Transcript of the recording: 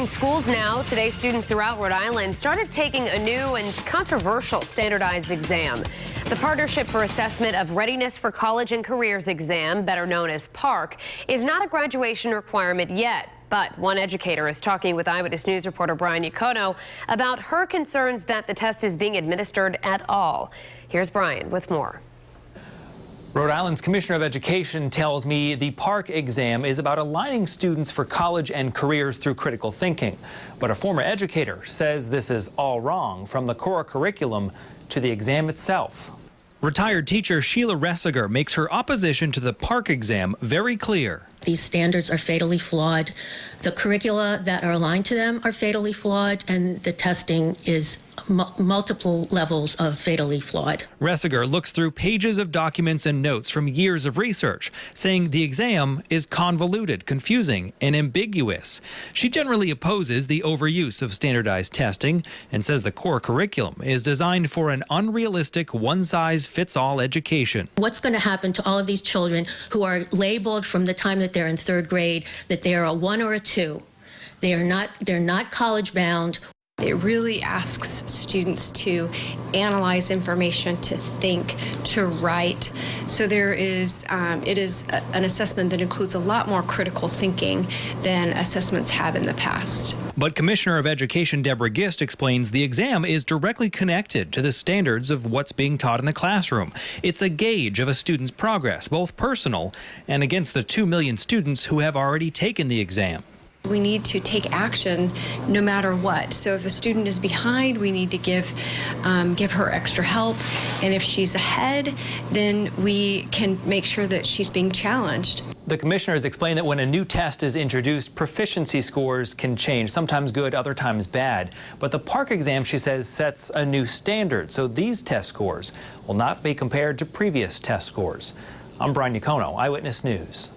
In schools now, today students throughout Rhode Island started taking a new and controversial standardized exam. The Partnership for Assessment of Readiness for College and Careers exam, better known as PARCC, is not a graduation requirement yet. But one educator is talking with Eyewitness News reporter Brian Yacono about her concerns that the test is being administered at all. Here's Brian with more. Rhode Island's Commissioner of Education tells me the PARCC exam is about aligning students for college and careers through critical thinking. But a former educator says this is all wrong, from the core curriculum to the exam itself. Retired teacher Sheila Ressiger makes her opposition to the PARCC exam very clear. These standards are fatally flawed. The curricula that are aligned to them are fatally flawed, and the testing is multiple levels of fatally flawed. Ressiger looks through pages of documents and notes from years of research, saying the exam is convoluted, confusing, and ambiguous. She generally opposes the overuse of standardized testing and says the core curriculum is designed for an unrealistic one-size-fits-all education. What's going to happen to all of these children who are labeled from the time that they're in third grade that they are a 1 or a 2? They're not college bound. It really asks students to analyze information, to think, to write. So it is an assessment that includes a lot more critical thinking than assessments have in the past. But Commissioner of Education Deborah Gist explains the exam is directly connected to the standards of what's being taught in the classroom. It's a gauge of a student's progress, both personal and against the 2 million students who have already taken the exam. We need to take action no matter what. So if a student is behind, we need to give her extra help. And if she's ahead, then we can make sure that she's being challenged. The commissioner has explained that when a new test is introduced, proficiency scores can change, sometimes good, other times bad. But the PARCC exam, she says, sets a new standard. So these test scores will not be compared to previous test scores. I'm Brian Yacono, Eyewitness News.